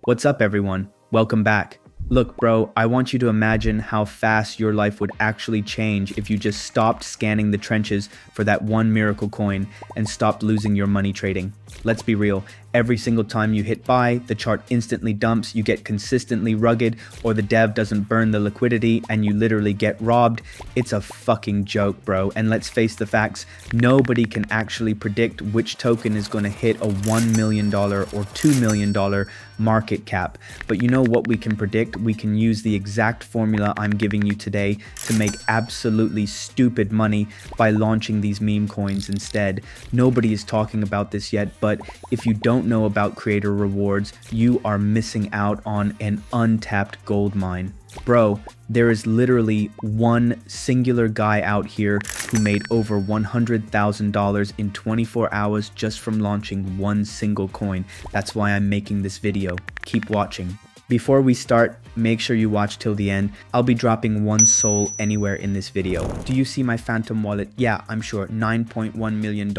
What's up, everyone? Welcome back. Look, bro, I want you to imagine how fast your life would actually change if you just stopped scanning the trenches for that one miracle coin and stopped losing your money trading. Let's be real, every single time you hit buy, the chart instantly dumps, you get consistently rugged, or the dev doesn't burn the liquidity and you literally get robbed. It's a fucking joke, bro. And let's face the facts, nobody can actually predict which token is going to hit a $1 million or $2 million market cap. But you know what we can predict? We can use the exact formula I'm giving you today to make absolutely stupid money by launching these meme coins instead. Nobody is talking about this yet, but if you don't know about creator rewards, you are missing out on an untapped gold mine. Bro, there is literally one singular guy out here who made over $100,000 in 24 hours just from launching one single coin. That's why I'm making this video. Keep watching. Before we start, make sure you watch till the end. I'll be dropping one soul anywhere in this video. Do you see my phantom wallet? Yeah, I'm sure, $9.1 million.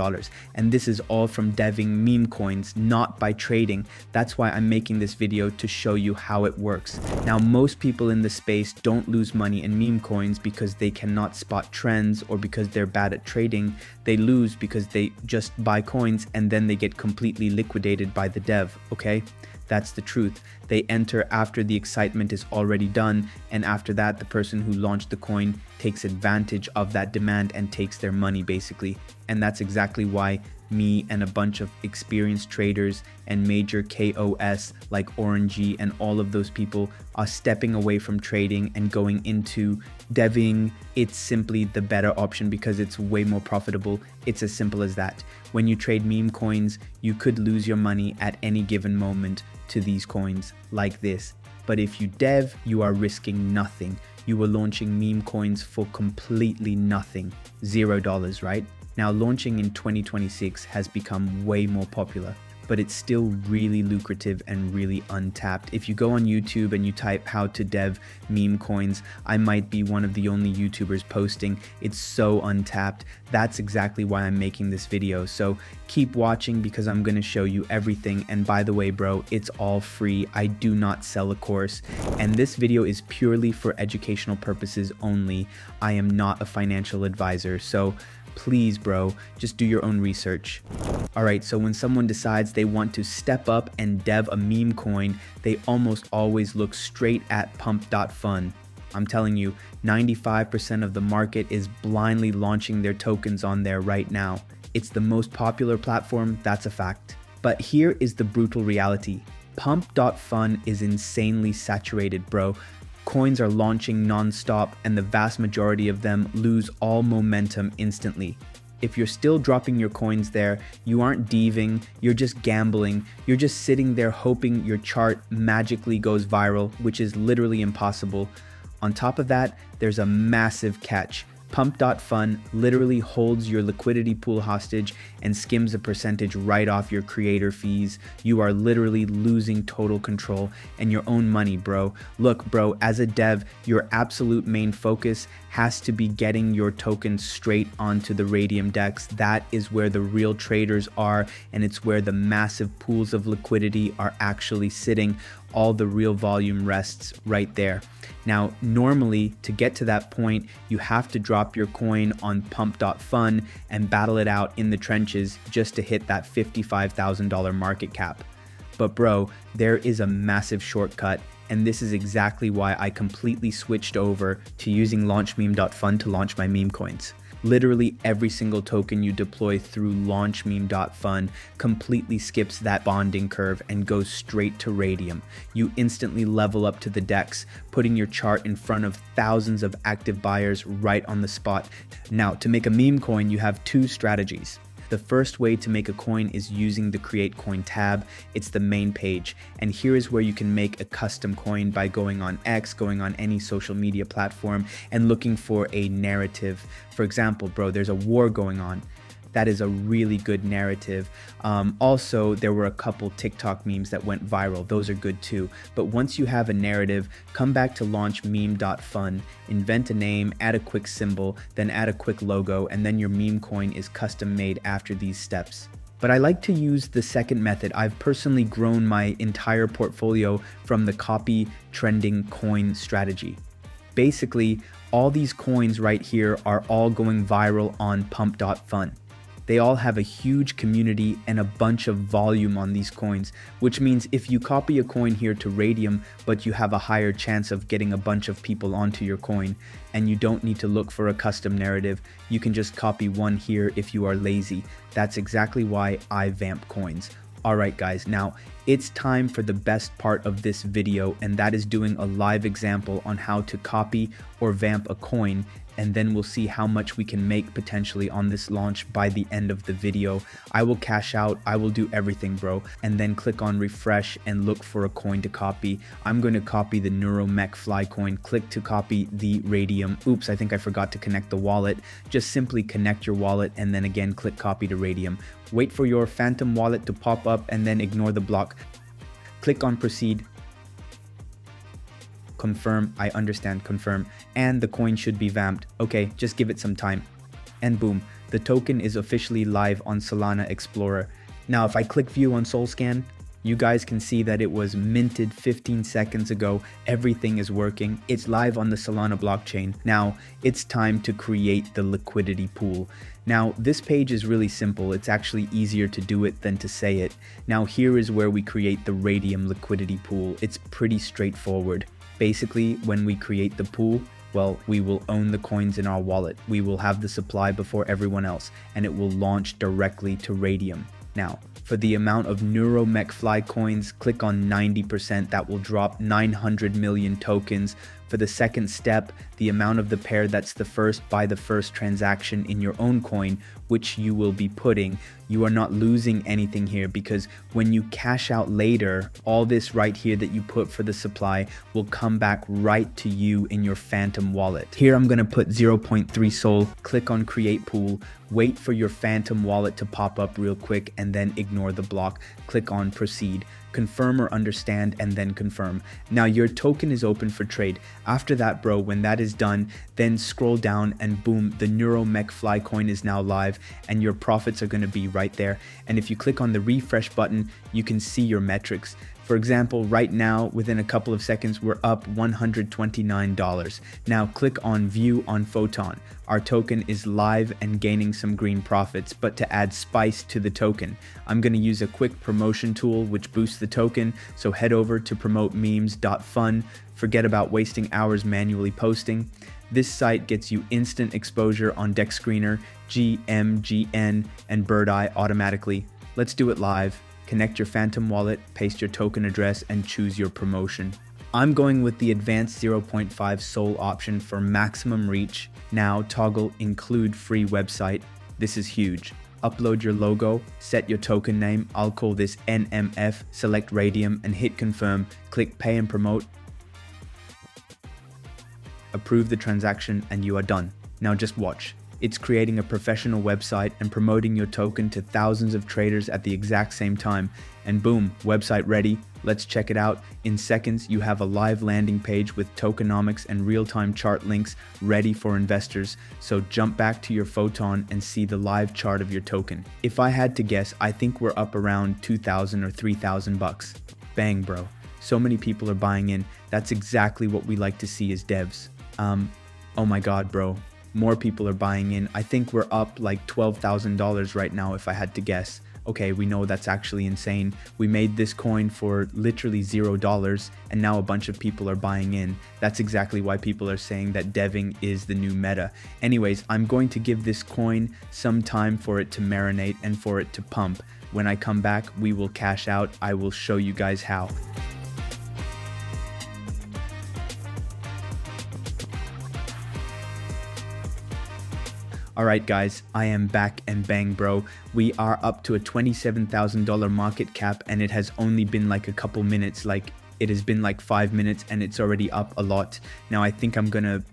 And this is all from deving meme coins, not by trading. That's why I'm making this video, to show you how it works. Now, most people in the space don't lose money in meme coins because they cannot spot trends or because they're bad at trading. They lose because they just buy coins and then they get completely liquidated by the dev, okay? That's the truth. They enter after the excitement is already done, and after that, the person who launched the coin takes advantage of that demand and takes their money, basically. And that's exactly why me and a bunch of experienced traders and major KOS like Orangey and all of those people are stepping away from trading and going into deving. It's simply the better option because it's way more profitable. It's as simple as that. When you trade meme coins, you could lose your money at any given moment to these coins like this. But if you dev, you are risking nothing. You are launching meme coins for completely nothing. $0, right? Now, launching in 2026 has become way more popular, but it's still really lucrative and really untapped. If you go on YouTube and you type how to dev meme coins, I might be one of the only YouTubers posting. It's so untapped. That's exactly why I'm making this video. So keep watching because I'm going to show you everything. And by the way, bro, it's all free. I do not sell a course. And this video is purely for educational purposes only. I am not a financial advisor. So please, bro, just do your own research. Alright, so when someone decides they want to step up and dev a meme coin, they almost always look straight at Pump.fun. I'm telling you, 95% of the market is blindly launching their tokens on there right now. It's the most popular platform, that's a fact. But here is the brutal reality. Pump.fun is insanely saturated, bro. Coins are launching non-stop and the vast majority of them lose all momentum instantly. If you're still dropping your coins there, you aren't deving, you're just gambling, you're just sitting there hoping your chart magically goes viral, which is literally impossible. On top of that, there's a massive catch. Pump.fun literally holds your liquidity pool hostage and skims a percentage right off your creator fees. You are literally losing total control and your own money, bro. Look, bro, as a dev, your absolute main focus has to be getting your tokens straight onto the Raydium DEX. That is where the real traders are, and it's where the massive pools of liquidity are actually sitting. All the real volume rests right there. Now, normally, to get to that point, you have to drop your coin on Pump.fun and battle it out in the trenches just to hit that $55,000 market cap. But bro, there is a massive shortcut, and this is exactly why I completely switched over to using launchmeme.fun to launch my meme coins. Literally every single token you deploy through launchmeme.fun completely skips that bonding curve and goes straight to Raydium. You instantly level up to the DEX, putting your chart in front of thousands of active buyers right on the spot. Now, to make a meme coin, you have two strategies. The first way to make a coin is using the Create Coin tab. It's the main page. And here is where you can make a custom coin by going on X, going on any social media platform, and looking for a narrative. For example, bro, there's a war going on. That is a really good narrative. Also, there were a couple TikTok memes that went viral. Those are good too. But once you have a narrative, come back to launchmeme.fun, invent a name, add a quick symbol, then add a quick logo, and then your meme coin is custom made after these steps. But I like to use the second method. I've personally grown my entire portfolio from the copy trending coin strategy. Basically, all these coins right here are all going viral on Pump.fun. They all have a huge community and a bunch of volume on these coins, which means if you copy a coin here to Raydium, but you have a higher chance of getting a bunch of people onto your coin, and you don't need to look for a custom narrative, you can just copy one here if you are lazy. That's exactly why I vamp coins. Alright guys, now it's time for the best part of this video, and that is doing a live example on how to copy or vamp a coin, and then we'll see how much we can make potentially on this launch by the end of the video. I will cash out, I will do everything bro, and then click on refresh and look for a coin to copy. I'm going to copy the NeuroMech coin, click to copy the Raydium. Oops, I think I forgot to connect the wallet. Just simply connect your wallet and then again click copy to Raydium. Wait for your phantom wallet to pop up and then ignore the block. Click on proceed. Confirm, I understand, confirm, and the coin should be vamped. Okay, just give it some time. And boom, the token is officially live on Solana Explorer. Now if I click view on SolScan, you guys can see that it was minted 15 seconds ago. Everything is working. It's live on the Solana blockchain. Now it's time to create the liquidity pool. Now this page is really simple. It's actually easier to do it than to say it. Now here is where we create the Raydium liquidity pool. It's pretty straightforward. Basically, when we create the pool, well, we will own the coins in our wallet. We will have the supply before everyone else, and it will launch directly to Raydium. Now, for the amount of NeuroMech coins, click on 90%. That will drop 900 million tokens. For the second step, the amount of the pair that's the first by the first transaction in your own coin, which you will be putting. You are not losing anything here because when you cash out later, all this right here that you put for the supply will come back right to you in your phantom wallet. Here I'm going to put 0.3 Sol, click on create pool, wait for your phantom wallet to pop up real quick and then ignore the block, click on proceed. Confirm or understand and then confirm. Now your token is open for trade. After that bro, when that is done, then scroll down and boom, the NeuroMech coin is now live and your profits are going to be right there. And if you click on the refresh button, you can see your metrics. For example, right now, within a couple of seconds, we're up $129. Now click on view on Photon. Our token is live and gaining some green profits, but to add spice to the token, I'm going to use a quick promotion tool which boosts the token. So head over to promotememes.fun. Forget about wasting hours manually posting. This site gets you instant exposure on DexScreener, GMGN, and Birdeye automatically. Let's do it live. Connect your phantom wallet, paste your token address, and choose your promotion. I'm going with the advanced 0.5 Sol option for maximum reach. Now toggle include free website. This is huge. Upload your logo, set your token name. I'll call this NMF, select Raydium and hit confirm. Click pay and promote. Approve the transaction and you are done. Now just watch. It's creating a professional website and promoting your token to thousands of traders at the exact same time. And boom, website ready. Let's check it out. In seconds, you have a live landing page with tokenomics and real-time chart links ready for investors. So jump back to your Photon and see the live chart of your token. If I had to guess, I think we're up around 2,000 or 3,000 bucks. Bang, bro. So many people are buying in. That's exactly what we like to see as devs. Oh my God, bro. More people are buying in. I think we're up like $12,000 right now if I had to guess. Okay, we know that's actually insane. We made this coin for literally $0 and now a bunch of people are buying in. That's exactly why people are saying that deving is the new meta. Anyways, I'm going to give this coin some time for it to marinate and for it to pump. When I come back, we will cash out. I will show you guys how. Alright guys, I am back and bang bro, we are up to a $27,000 market cap and it has only been like a couple minutes, like it has been like 5 minutes and it's already up a lot. Now I think I'm gonna,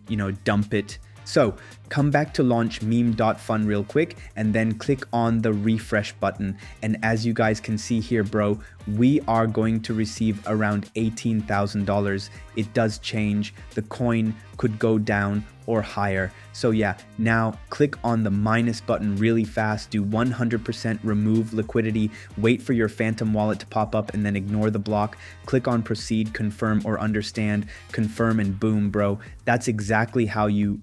dump it. So come back to launch Meme.fun real quick and then click on the refresh button. And as you guys can see here, bro, we are going to receive around $18,000. It does change. The coin could go down or higher. So yeah, now click on the minus button really fast, do 100% remove liquidity, wait for your phantom wallet to pop up and then ignore the block, click on proceed, confirm or understand, confirm, and boom, bro. That's exactly how you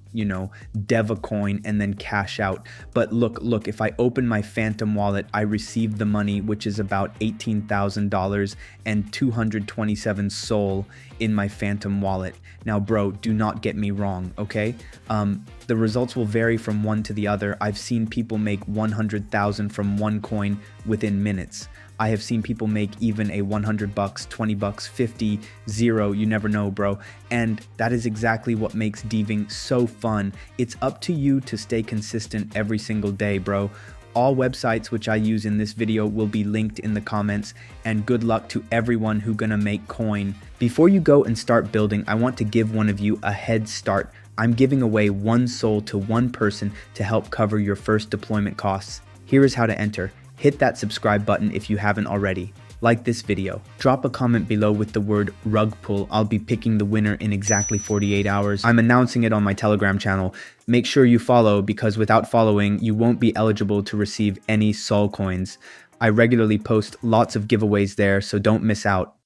dev a coin and then cash out. But look, if I open my phantom wallet, I received the money, which is about $18,000 and 227 Sol in my phantom wallet. Now, bro, do not get me wrong, okay? The results will vary from one to the other. I've seen people make 100,000 from one coin within minutes. I have seen people make even a 100 bucks, 20 bucks, 50, 0, you never know, bro. And that is exactly what makes deving so fun. It's up to you to stay consistent every single day, bro. All websites which I use in this video will be linked in the comments, and good luck to everyone who gonna make coin. Before you go and start building, I want to give one of you a head start. I'm giving away 1 Sol to one person to help cover your first deployment costs. Here is how to enter. Hit that subscribe button if you haven't already. Like this video. Drop a comment below with the word rug pull. I'll be picking the winner in exactly 48 hours. I'm announcing it on my Telegram channel. Make sure you follow, because without following, you won't be eligible to receive any Sol coins. I regularly post lots of giveaways there, so don't miss out.